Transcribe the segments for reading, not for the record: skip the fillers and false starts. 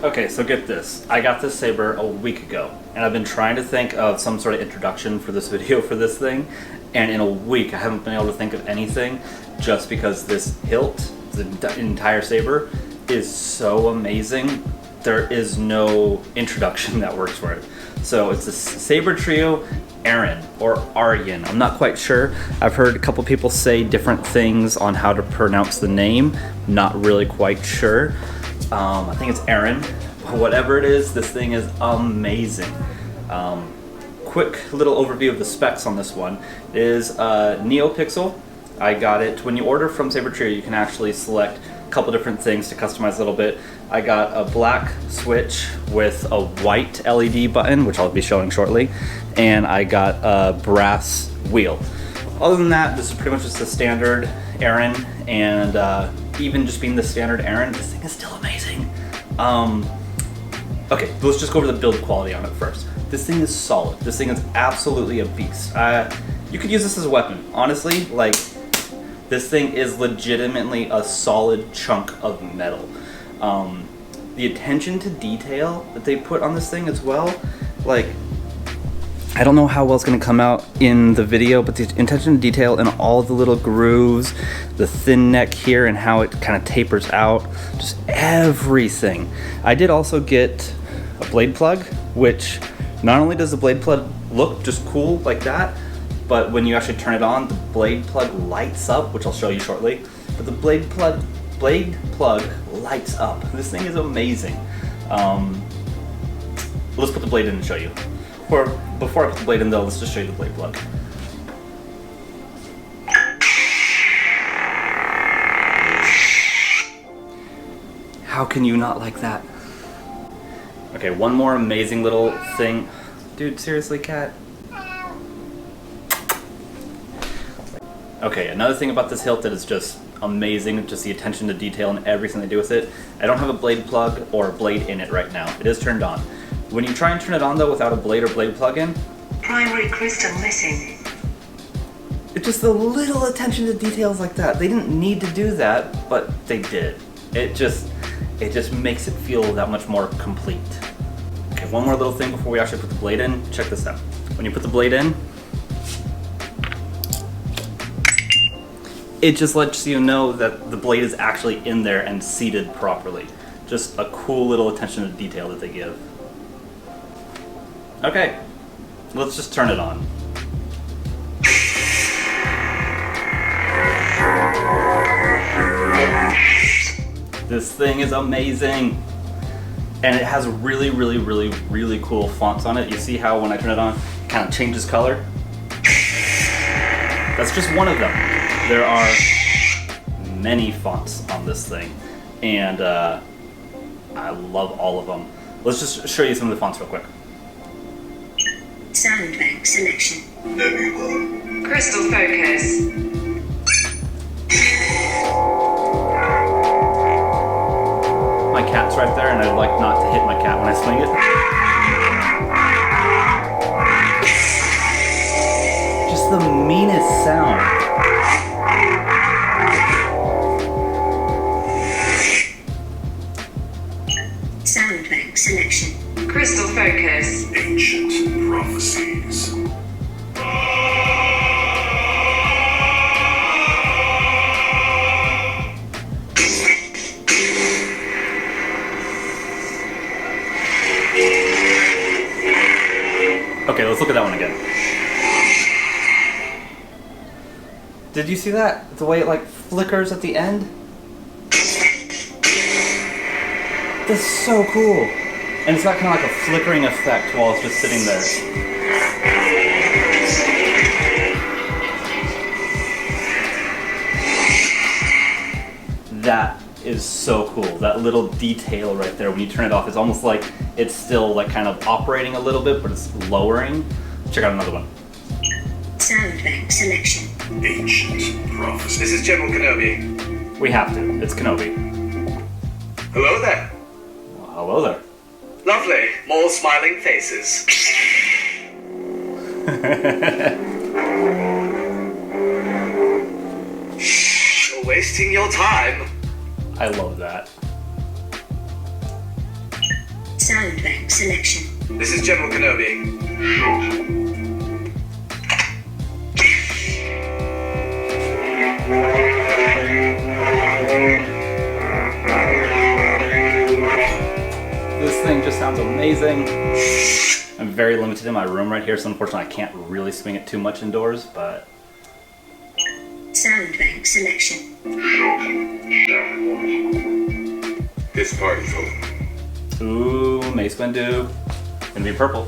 Okay, so get this. I got this saber a week ago, and I've been trying to think of some sort of introduction for this video for this thing, and in a week I haven't been able to think of anything just because this hilt, the entire saber, is so amazing. There is no introduction that works for it. So it's a Sabertrio Aeryn, or Aeryn. I'm not quite sure. I've heard a couple people say different things on how to pronounce the name. Not really quite sure. I think it's Aeryn. Whatever it is, this thing is amazing. Quick little overview of the specs on this one is NeoPixel. I got it. When you order from Sabertrio, you can actually select a couple different things to customize a little bit. I got a black switch with a white LED button, which I'll be showing shortly, and I got a brass wheel. Other than that, this is pretty much just the standard Aeryn, and even just being the standard Aeryn, this thing is still amazing. Okay, let's just go over the build quality on it first. This thing is solid. This thing is absolutely a beast. You could use this as a weapon. Honestly, like, this thing is legitimately a solid chunk of metal. The attention to detail that they put on this thing as well, like, I don't know how well it's going to come out in the video, but the attention to detail in all the little grooves, the thin neck here and how it kind of tapers out, just everything. I did also get a blade plug, which not only does the blade plug look just cool like that, but when you actually turn it on, the blade plug lights up, which I'll show you shortly. But the blade plug lights up. This thing is amazing. Let's put the blade in and show you. Before I put the blade in though, let's just show you the blade plug. How can you not like that? Okay, one more amazing little thing. Dude, seriously, cat? Okay, another thing about this hilt that is just amazing, just the attention to detail and everything they do with it. I don't have a blade plug or a blade in it right now. It is turned on. When you try and turn it on though without a blade or blade plug in, primary crystal missing. It's just the little attention to details like that. They didn't need to do that, but they did. It just makes it feel that much more complete. Okay, one more little thing before we actually put the blade in. Check this out. When you put the blade in, it just lets you know that the blade is actually in there and seated properly. Just a cool little attention to detail that they give. Okay, let's just turn it on. This thing is amazing. And it has really, really, really, really cool fonts on it. You see how when I turn it on, it kind of changes color? That's just one of them. There are many fonts on this thing, and I love all of them. Let's just show you some of the fonts real quick. Sound bank selection. Crystal focus. My cat's right there, and I'd like not to hit my cat when I swing it. Just the meanest sound. Sound bank selection. Crystal focus. Ancient prophecies. Okay, let's look at that one again. Did you see that? The way it like flickers at the end? That's so cool. And it's got kind of like a flickering effect while it's just sitting there. That is so cool. That little detail right there when you turn it off, it's almost like it's still like kind of operating a little bit, but it's lowering. Check out another one. Sound bank selection. Ancient prophecies. This is General Kenobi. We have to. It's Kenobi. Hello there. Well, hello there. Lovely. More smiling faces. You're wasting your time. I love that. Sound bank selection. This is General Kenobi. This thing just sounds amazing. I'm very limited in my room right here, so unfortunately I can't really swing it too much indoors, but... Sound bank selection. This party's over. Ooh, Mace Windu. Gonna be purple.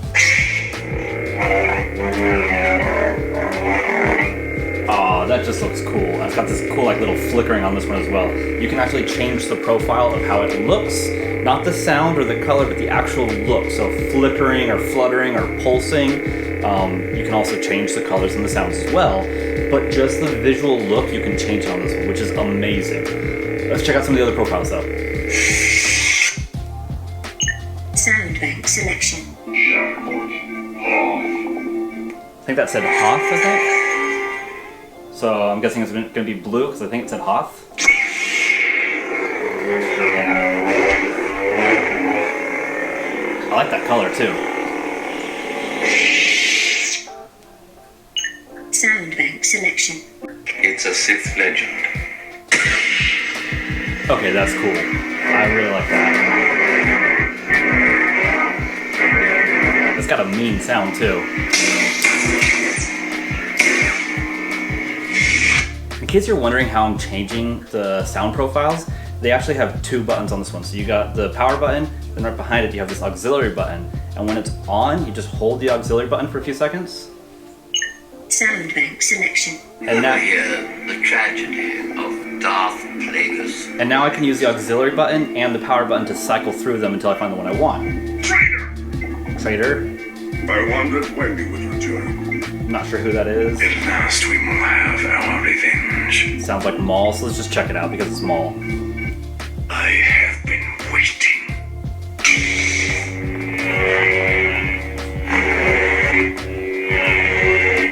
Oh, that just looks cool. It's got this cool like little flickering on this one as well. You can actually change the profile of how it looks. Not the sound or the color, but the actual look. So flickering or fluttering or pulsing. You can also change the colors and the sounds as well. But just the visual look, you can change it on this one, which is amazing. Let's check out some of the other profiles though. Sound bank selection. I think that said Hoth, I think. So I'm guessing it's going to be blue because I think it said Hoth. I like that color too. Sound bank selection. It's a Sith legend. Okay, that's cool. I really like that. It's got a mean sound too. In case you're wondering how I'm changing the sound profiles, they actually have two buttons on this one. So you got the power button, then right behind it you have this auxiliary button. And when it's on, you just hold the auxiliary button for a few seconds. Sound bank selection. And now, The tragedy of Darth Plagueis. and now I can use the auxiliary button and the power button to cycle through them until I find the one I want. Traitor. I wondered when you would return. I'm not sure who that is. At last we will have our revenge. Sounds like Maul, so let's just check it out because it's Maul. I have been waiting.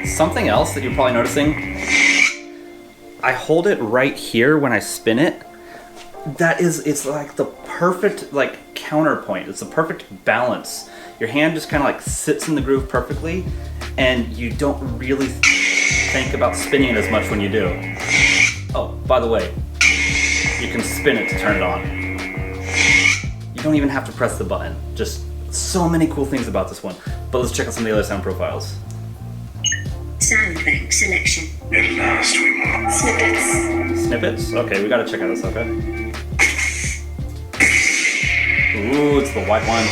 Something else that you're probably noticing, I hold it right here when I spin it. It's like the perfect like counterpoint. It's the perfect balance. Your hand just kind of like sits in the groove perfectly, and you don't really think about spinning it as much when you do. Oh, by the way, you can spin it to turn it on. You don't even have to press the button. Just so many cool things about this one. But let's check out some of the other sound profiles. Sound bank selection. At last we will. Snippets. Snippets? Okay, we gotta check out this, okay. Ooh, it's the white one.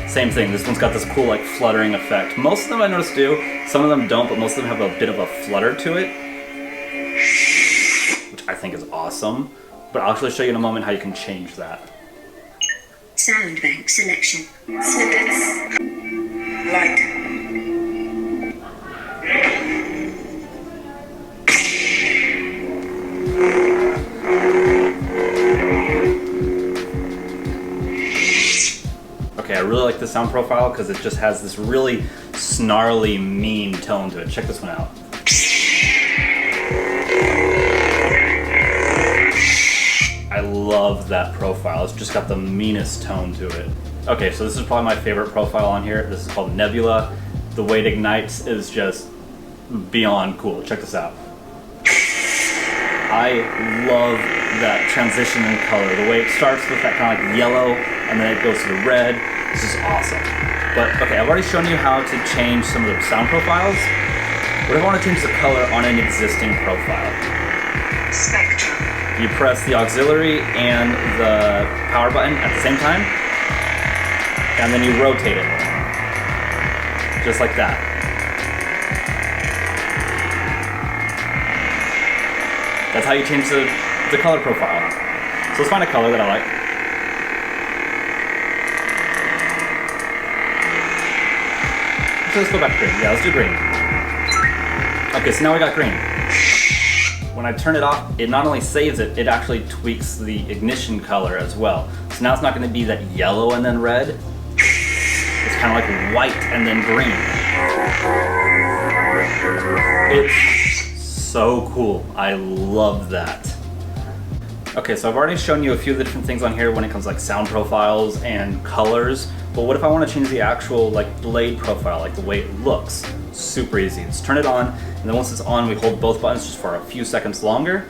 Same thing, this one's got this cool like fluttering effect. Most of them I noticed do, some of them don't, but most of them have a bit of a flutter to it, which I think is awesome. But I'll actually show you in a moment how you can change that. Sound bank selection. Snippets. Light. Okay, I really like the sound profile because it just has this really snarly, mean tone to it. Check this one out. I love that profile. It's just got the meanest tone to it. Okay, so this is probably my favorite profile on here. This is called Nebula. The way it ignites is just beyond cool. Check this out. I love that transition in color. The way it starts with that kind of like yellow and then it goes to the red. This is awesome. But okay, I've already shown you how to change some of the sound profiles. What if I want to change the color on an existing profile? Spectrum. You press the auxiliary and the power button at the same time, and then you rotate it. Just like that. That's how you change the color profile. So let's find a color that I like. So let's go back to green. Yeah, let's do green. Okay, so now we got green. When I turn it off, it not only saves it, it actually tweaks the ignition color as well. So now it's not going to be that yellow and then red. It's kind of like white and then green. It's so cool. I love that. Okay, so I've already shown you a few of the different things on here when it comes to like sound profiles and colors, but what if I want to change the actual like blade profile, like the way it looks? Super easy. Let's turn it on, and then once it's on, we hold both buttons just for a few seconds longer.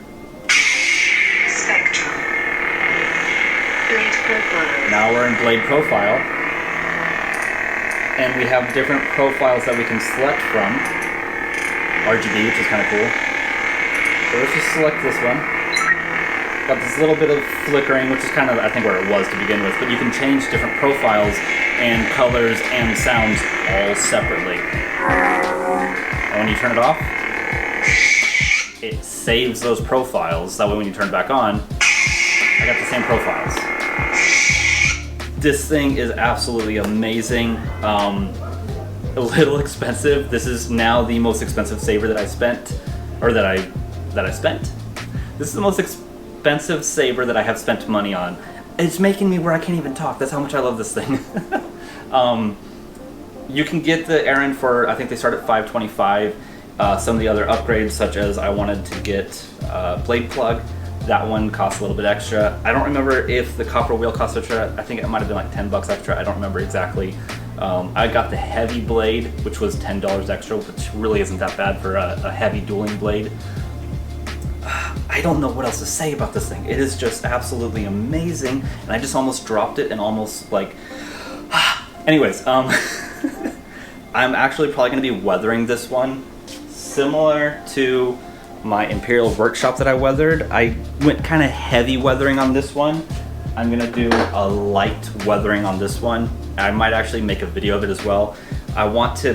Spectrum. Blade profile. Now we're in blade profile, and we have different profiles that we can select from. RGB, which is kind of cool. So let's just select this one. Got this little bit of flickering, which is kind of, I think, where it was to begin with, but you can change different profiles and colors and sounds all separately. And when you turn it off, it saves those profiles. That way when you turn it back on, I got the same profiles. This thing is absolutely amazing. A little expensive. This is now the most expensive saber that I spent, or that I spent. This is the most expensive saber that I have spent money on. It's making me where I can't even talk. That's how much I love this thing. You can get the Aeryn for, I think they start at $525. Some of the other upgrades, such as I wanted to get blade plug. That one costs a little bit extra. I don't remember if the copper wheel cost extra. I think it might have been like $10 extra. I don't remember exactly. I got the heavy blade, which was $10 extra, which really isn't that bad for a heavy dueling blade. I don't know what else to say about this thing. It is just absolutely amazing, and I just almost dropped it and almost like... Anyways, I'm actually probably going to be weathering this one, similar to my Imperial Workshop that I weathered. I went kind of heavy weathering on this one. I'm going to do a light weathering on this one. I might actually make a video of it as well. I want to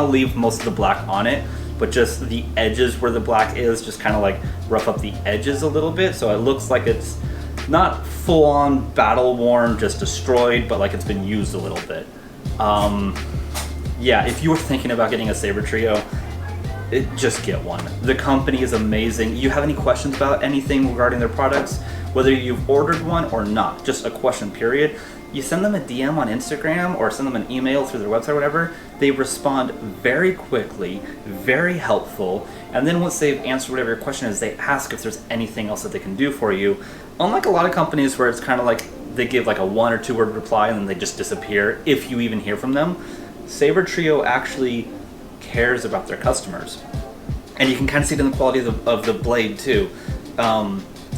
leave most of the black on it, but just the edges where the black is, just kind of like rough up the edges a little bit, so it looks like it's not full-on battle worn, just destroyed, but like it's been used a little bit. Yeah, if you were thinking about getting a Sabertrio, just get one. The company is amazing. You have any questions about anything regarding their products, whether you've ordered one or not, just a question period, you send them a DM on Instagram or send them an email through their website or whatever, they respond very quickly, very helpful, and then once they've answered whatever your question is, they ask if there's anything else that they can do for you. Unlike a lot of companies where it's kind of like they give like a 1 or 2 word reply and then they just disappear if you even hear from them, Sabertrio actually cares about their customers. And you can kind of see it in the quality of the blade too.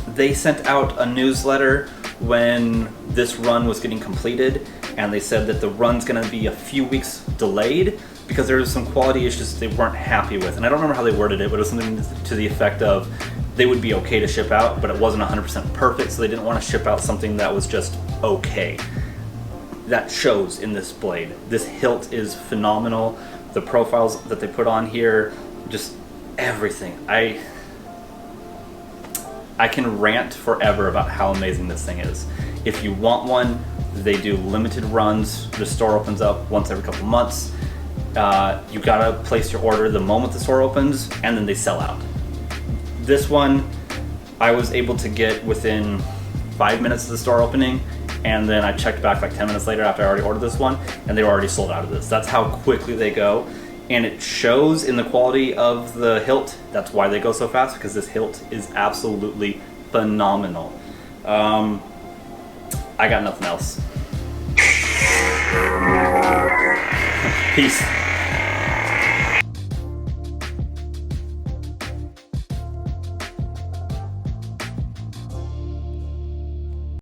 They sent out a newsletter when this run was getting completed, and they said that the run's going to be a few weeks delayed because there was some quality issues they weren't happy with. And I don't remember how they worded it, but it was something to the effect of they would be okay to ship out, but it wasn't 100% perfect, so they didn't want to ship out something that was just okay. That shows in this blade. This hilt is phenomenal. The profiles that they put on here, just everything. I can rant forever about how amazing this thing is. If you want one, they do limited runs. The store opens up once every couple months. You gotta place your order the moment the store opens, and then they sell out. This one, I was able to get within 5 minutes of the store opening, and then I checked back like 10 minutes later after I already ordered this one, and they were already sold out of this. That's how quickly they go. And it shows in the quality of the hilt. That's why they go so fast, because this hilt is absolutely phenomenal. I got nothing else. Peace.